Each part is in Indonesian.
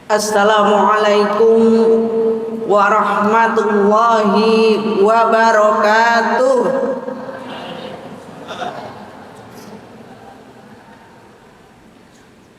Assalamualaikum warahmatullahi wabarakatuh.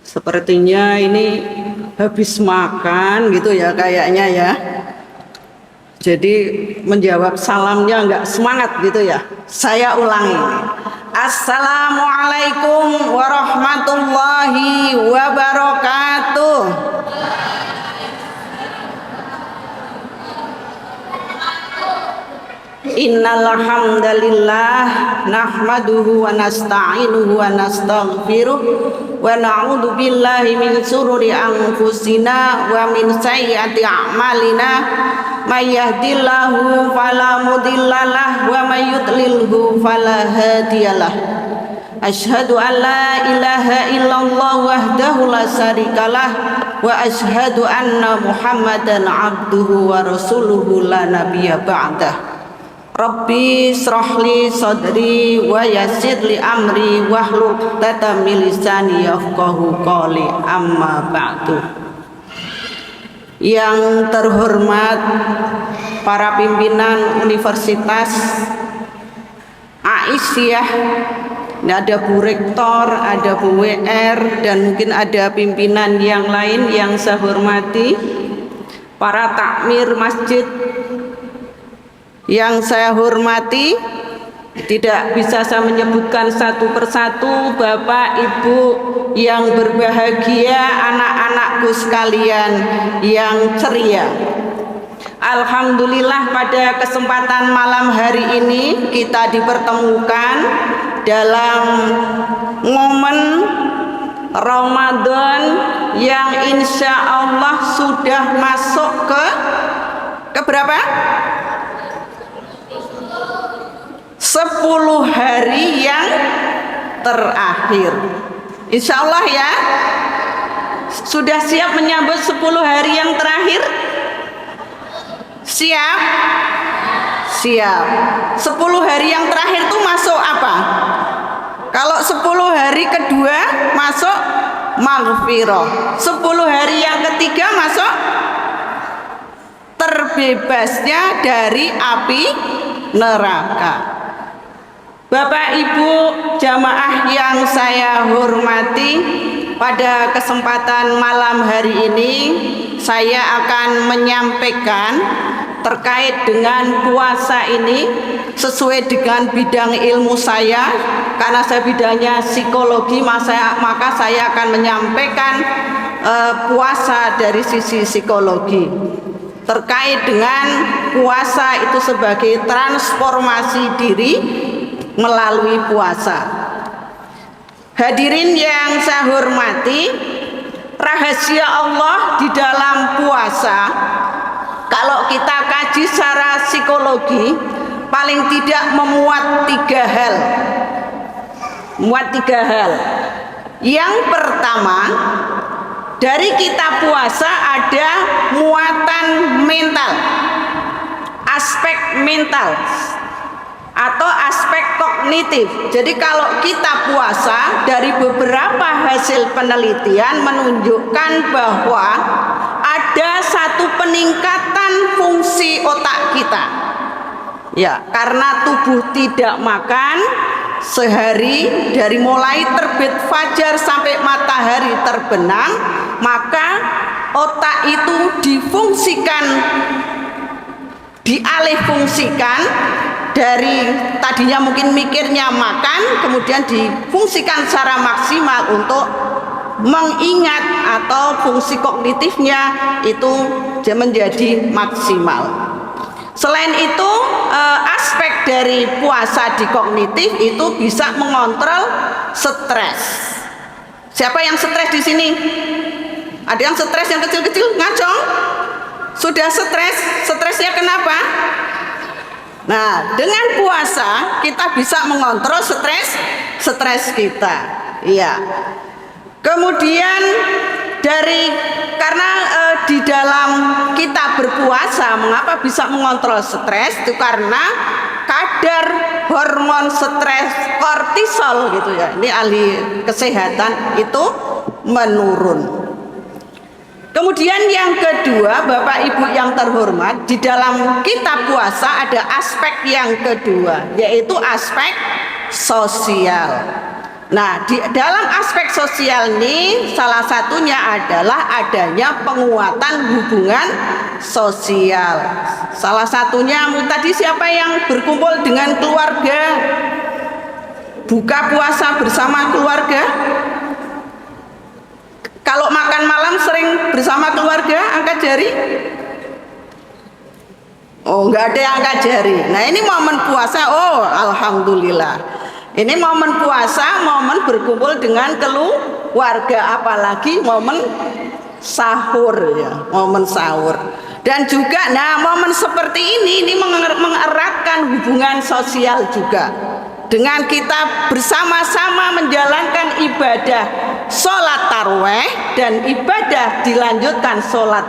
Sepertinya ini habis makan gitu ya kayaknya ya. Jadi menjawab salamnya nggak semangat gitu ya. Saya ulangi. Assalamualaikum warahmatullahi wabarakatuh. Innal hamdalillah nahmaduhu wa nasta'inuhu wa nastaghfiruh wa na'udzu billahi min shururi anfusina wa min sayyiati a'malina may yahdihillahu fala mudhillalah wa may yudlilhu fala hadiyalah. Asyhadu an la ilaha illallah wahdahu la syarikalah wa asyhadu anna Muhammadan abduhu wa rasuluhu la nabiyya ba'dah. Rabbi shrahli sadri wa yassirli amri wahlul 'uqdatam min lisani yafqahu qawli, amma ba'du. Yang terhormat para pimpinan Universitas Aisyah, ada Bu Rektor, ada Bu WR, dan mungkin ada pimpinan yang lain yang saya hormati, para takmir masjid yang saya hormati, tidak bisa saya menyebutkan satu persatu, Bapak Ibu yang berbahagia, anak-anakku sekalian yang ceria. Alhamdulillah pada kesempatan malam hari ini kita dipertemukan dalam momen Ramadan yang insya Allah sudah masuk ke berapa? 10 hari yang terakhir. Insya Allah ya. Sudah siap menyambut 10 hari yang terakhir? Siap? Siap. 10 hari yang terakhir itu masuk apa? Kalau 10 hari kedua masuk maghfirah. 10 hari yang ketiga masuk terbebasnya dari api neraka. Bapak Ibu jamaah yang saya hormati, pada kesempatan malam hari ini saya akan menyampaikan terkait dengan puasa ini sesuai dengan bidang ilmu saya. Karena saya bidangnya psikologi, maka saya akan menyampaikan puasa dari sisi psikologi, terkait dengan puasa itu sebagai transformasi diri melalui puasa. Hadirin yang saya hormati, rahasia Allah di dalam puasa, kalau kita kaji secara psikologi, paling tidak memuat 3 hal. Yang pertama, dari kita puasa ada muatan mental, aspek mental atau aspek kognitif. Jadi kalau kita puasa, dari beberapa hasil penelitian menunjukkan bahwa ada satu peningkatan fungsi otak kita. Ya, karena tubuh tidak makan sehari, dari mulai terbit fajar sampai matahari terbenam, maka otak itu dialihfungsikan dari tadinya mungkin mikirnya makan, kemudian difungsikan secara maksimal untuk mengingat, atau fungsi kognitifnya itu menjadi maksimal. Selain itu, aspek dari puasa di kognitif itu bisa mengontrol stres. Siapa yang stres di sini? Ada yang stres yang kecil-kecil? Ngacong? Sudah stres? Stresnya kenapa? Nah, dengan puasa kita bisa mengontrol stres kita. Iya. Kemudian karena di dalam kita berpuasa, mengapa bisa mengontrol stres? Itu karena kadar hormon stres kortisol gitu ya. Ini ahli kesehatan itu menurun. Kemudian yang kedua, Bapak Ibu yang terhormat, di dalam kitab puasa ada aspek yang kedua, yaitu aspek sosial. Nah, di dalam aspek sosial ini salah satunya adalah adanya penguatan hubungan sosial. Salah satunya tadi siapa yang berkumpul dengan keluarga, buka puasa bersama keluarga? Kalau makan malam sering bersama keluarga, angkat jari. Oh, nggak ada yang angkat jari. Nah, ini momen puasa. Oh, alhamdulillah. Ini momen puasa, momen berkumpul dengan keluarga, apalagi momen sahur ya, momen sahur. Dan juga, nah, momen seperti ini mengeratkan hubungan sosial juga. Dengan kita bersama-sama menjalankan ibadah sholat tarawih dan ibadah dilanjutkan sholat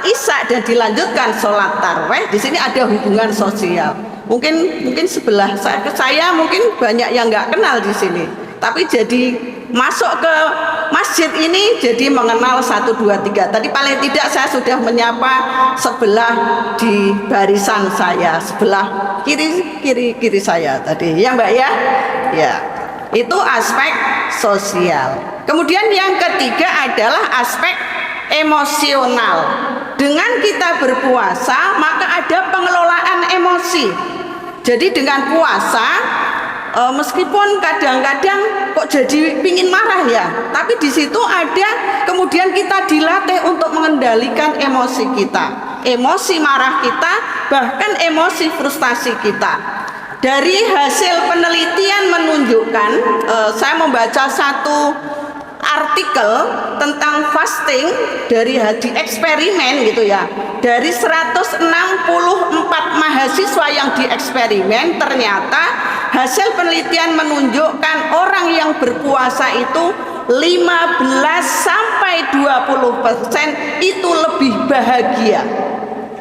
isya dan dilanjutkan sholat tarawih, di sini ada hubungan sosial. Mungkin sebelah saya mungkin banyak yang nggak kenal di sini, tapi jadi masuk ke masjid ini jadi mengenal 1, 2, 3. Tadi paling tidak saya sudah menyapa sebelah di barisan saya, sebelah kiri saya tadi ya Mbak ya. Ya, itu aspek sosial. Kemudian yang ketiga adalah aspek emosional. Dengan kita berpuasa maka ada pengelolaan emosi. Jadi dengan puasa meskipun kadang-kadang kok jadi pingin marah ya, tapi di situ ada kemudian kita dilatih untuk mengendalikan emosi kita, emosi marah kita, bahkan emosi frustasi kita. Dari hasil penelitian menunjukkan, saya membaca satu artikel tentang fasting dari eksperimen gitu ya. Dari 164 mahasiswa yang dieksperimen, ternyata hasil penelitian menunjukkan orang yang berpuasa itu 15 sampai 20% itu lebih bahagia,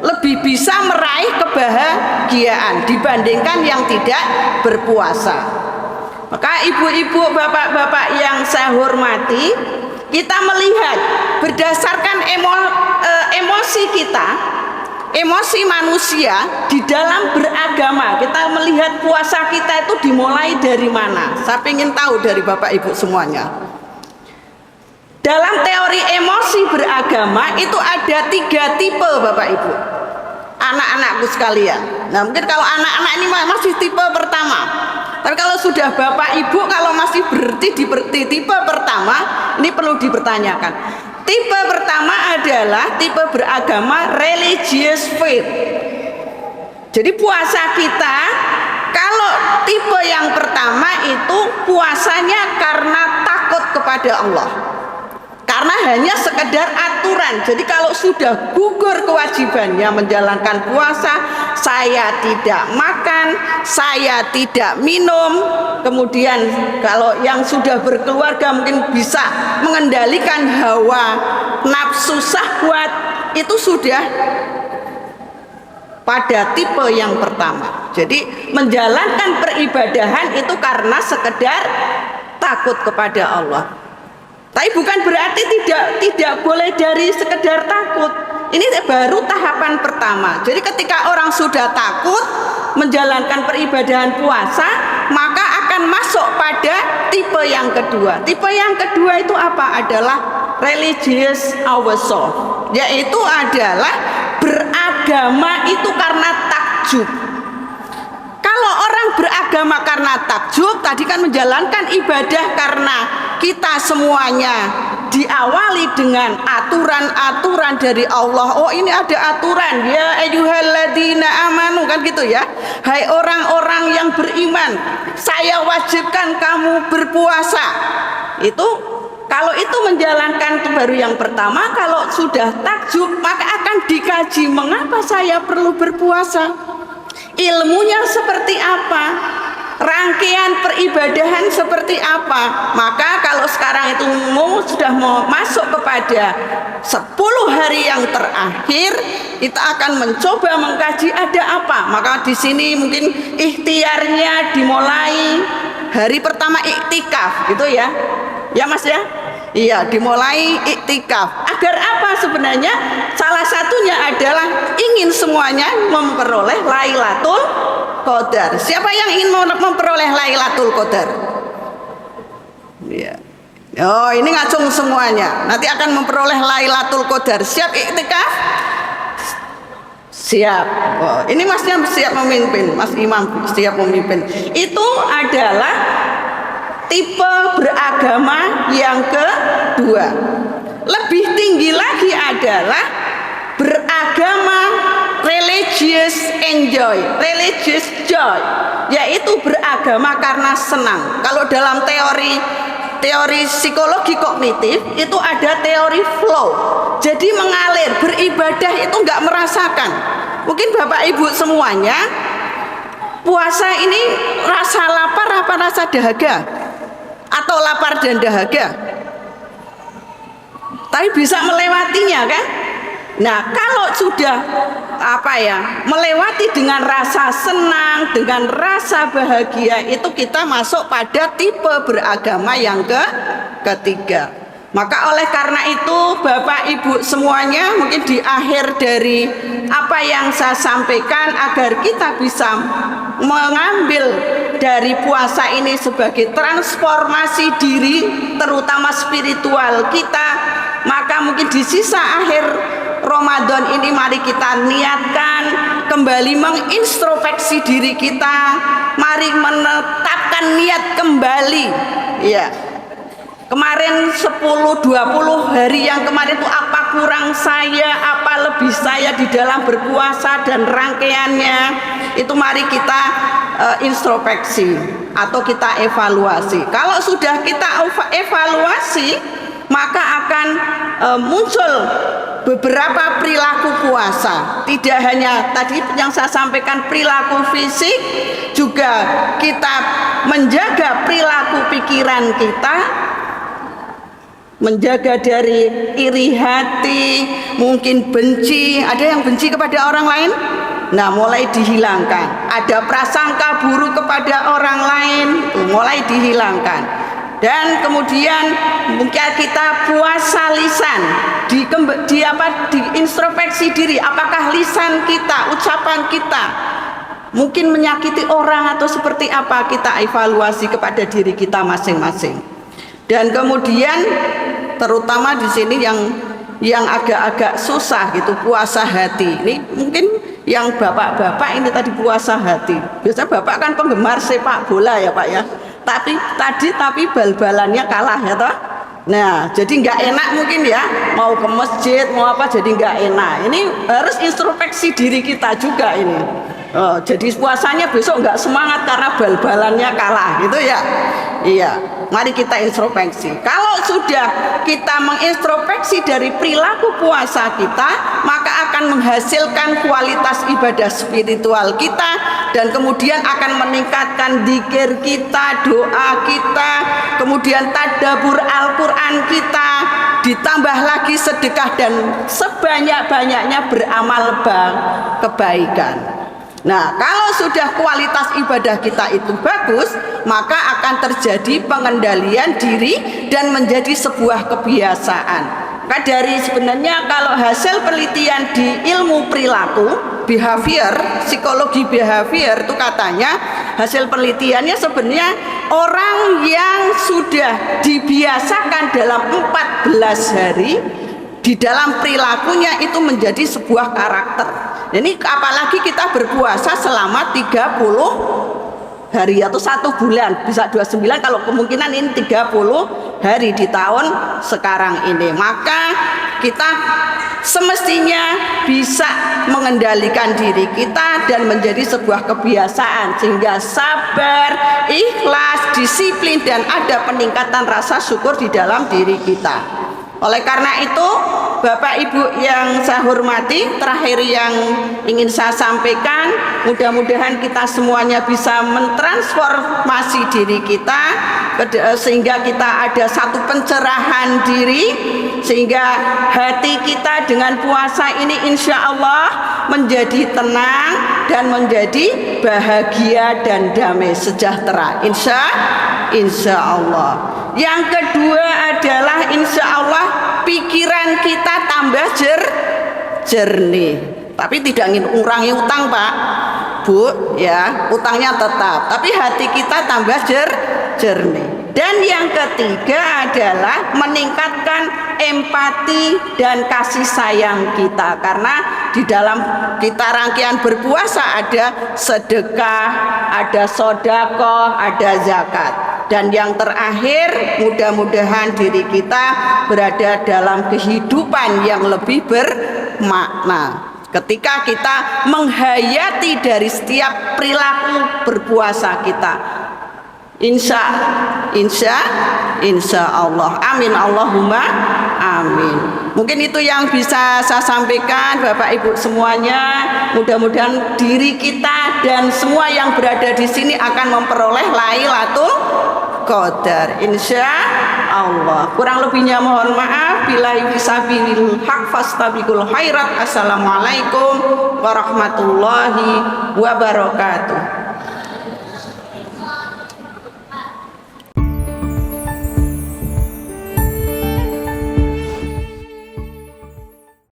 lebih bisa meraih kebahagiaan dibandingkan yang tidak berpuasa. Maka ibu-ibu, bapak-bapak yang saya hormati, kita melihat berdasarkan emosi kita, emosi manusia di dalam beragama, kita melihat puasa kita itu dimulai dari mana. Saya ingin tahu dari bapak ibu semuanya. Dalam teori emosi beragama itu ada 3 tipe bapak ibu, anak-anakku sekalian. Nah, mungkin kalau anak-anak ini masih tipe pertama, tapi kalau sudah bapak ibu, kalau masih berhenti di tipe pertama, ini perlu dipertanyakan. Tipe pertama adalah tipe beragama religious faith. Jadi puasa kita, kalau tipe yang pertama itu puasanya karena takut kepada Allah, karena hanya sekedar aturan. Jadi kalau sudah gugur kewajibannya menjalankan puasa, saya tidak makan, saya tidak minum. Kemudian kalau yang sudah berkeluarga mungkin bisa mengendalikan hawa nafsu syahwat, itu sudah pada tipe yang pertama. Jadi menjalankan peribadahan itu karena sekedar takut kepada Allah. Tapi bukan berarti tidak boleh dari sekedar takut. Ini baru tahapan pertama. Jadi ketika orang sudah takut menjalankan peribadahan puasa, maka akan masuk pada tipe yang kedua. Tipe yang kedua itu apa? Adalah religious ourselves, yaitu adalah beragama itu karena takjub. Kalau orang beragama karena takjub, tadi kan menjalankan ibadah karena kita semuanya diawali dengan aturan-aturan dari Allah. Oh, ini ada aturan, ya ayyuhalladzina amanu, kan gitu ya. Hai orang-orang yang beriman, saya wajibkan kamu berpuasa. Itu kalau itu menjalankan itu baru yang pertama. Kalau sudah takjub maka akan dikaji mengapa saya perlu berpuasa. Ilmunya seperti apa, rangkaian peribadahan seperti apa. Maka kalau sekarang itu sudah mau masuk kepada 10 hari yang terakhir, kita akan mencoba mengkaji ada apa. Maka di sini mungkin ikhtiarnya dimulai hari pertama iktikaf gitu ya. Ya Mas ya. Iya, dimulai iktikaf. Agar apa sebenarnya? Salah satunya adalah ingin semuanya memperoleh Lailatul Qadar. Siapa yang ingin memperoleh Lailatul Qadar? Iya. Oh, ini ngacung semuanya. Nanti akan memperoleh Lailatul Qadar. Siap iktikaf? Siap. Oh, ini masnya siap memimpin, Mas Imam siap memimpin. Itu adalah tipe beragama yang kedua. Lebih tinggi lagi adalah beragama religious religious joy, yaitu beragama karena senang. Kalau dalam teori psikologi kognitif itu ada teori flow. Jadi mengalir, beribadah itu nggak merasakan. Mungkin Bapak Ibu semuanya puasa ini rasa lapar apa rasa dahaga? Atau lapar dan dahaga? Tapi bisa melewatinya kan? Nah, kalau sudah melewati dengan rasa senang, dengan rasa bahagia, itu kita masuk pada tipe beragama yang ketiga. Maka oleh karena itu Bapak Ibu semuanya, mungkin di akhir dari apa yang saya sampaikan, agar kita bisa mengambil dari puasa ini sebagai transformasi diri, terutama spiritual kita, maka mungkin di sisa akhir Ramadan ini mari kita niatkan kembali mengintrospeksi diri kita, mari menetapkan niat kembali. Ya, kemarin 10-20 hari yang kemarin itu apa kurang saya, apa lebih saya di dalam berpuasa dan rangkaiannya, itu mari kita introspeksi atau kita evaluasi. Kalau sudah kita evaluasi, maka akan muncul beberapa perilaku puasa. Tidak hanya tadi yang saya sampaikan perilaku fisik, juga kita menjaga perilaku pikiran kita, menjaga dari iri hati, mungkin benci. Ada yang benci kepada orang lain? Nah, mulai dihilangkan. Ada prasangka buruk kepada orang lain, mulai dihilangkan. Dan kemudian mungkin kita puasa lisan, diintrospeksi diri, apakah lisan kita, ucapan kita mungkin menyakiti orang atau seperti apa, kita evaluasi kepada diri kita masing-masing. Dan kemudian terutama di sini yang agak-agak susah gitu, puasa hati. Ini mungkin yang bapak-bapak ini tadi puasa hati. Biasanya bapak kan penggemar sepak bola ya Pak ya. Tapi bal-balannya kalah ya toh. Nah, jadi nggak enak mungkin ya, mau ke masjid mau apa jadi nggak enak. Ini harus introspeksi diri kita juga ini. Oh, jadi puasanya besok nggak semangat karena bal-balannya kalah gitu ya. Iya, mari kita introspeksi. Kalau sudah kita mengintrospeksi dari perilaku puasa kita, maka akan menghasilkan kualitas ibadah spiritual kita, dan kemudian akan meningkatkan dzikir kita, doa kita, kemudian tadabbur Al-Quran kita, ditambah lagi sedekah dan sebanyak-banyaknya beramal kebaikan. Nah, kalau sudah kualitas ibadah kita itu bagus, maka akan terjadi pengendalian diri dan menjadi sebuah kebiasaan. Maka dari sebenarnya kalau hasil penelitian di ilmu perilaku, behavior, psikologi behavior itu katanya hasil penelitiannya sebenarnya orang yang sudah dibiasakan dalam 14 hari di dalam perilakunya itu menjadi sebuah karakter. Ini apalagi kita berpuasa selama 30 hari atau 1 bulan, bisa 29, kalau kemungkinan ini 30 hari di tahun sekarang ini. Maka kita semestinya bisa mengendalikan diri kita dan menjadi sebuah kebiasaan, sehingga sabar, ikhlas, disiplin, dan ada peningkatan rasa syukur di dalam diri kita. Oleh karena itu, Bapak Ibu yang saya hormati, terakhir yang ingin saya sampaikan, mudah-mudahan kita semuanya bisa mentransformasi diri kita sehingga kita ada satu pencerahan diri, sehingga hati kita dengan puasa ini insya Allah menjadi tenang dan menjadi bahagia dan damai sejahtera, insya Allah. Yang kedua adalah insya Allah pikiran kita tambah jernih. Tapi tidak ingin ngurangi utang Pak Bu ya, utangnya tetap, tapi hati kita tambah jernih. Dan yang ketiga adalah meningkatkan empati dan kasih sayang kita, karena di dalam kita rangkaian berpuasa ada sedekah, ada sodako, ada zakat. Dan yang terakhir, mudah-mudahan diri kita berada dalam kehidupan yang lebih bermakna ketika kita menghayati dari setiap perilaku berpuasa kita. Insya Allah, amin Allahumma amin. Mungkin itu yang bisa saya sampaikan Bapak Ibu semuanya. Mudah-mudahan diri kita dan semua yang berada di sini akan memperoleh Lailatul Qadar, insya Allah. Kurang lebihnya mohon maaf. Billahi fisabilil haq fastabiqul khairat. Assalamualaikum warahmatullahi wabarakatuh.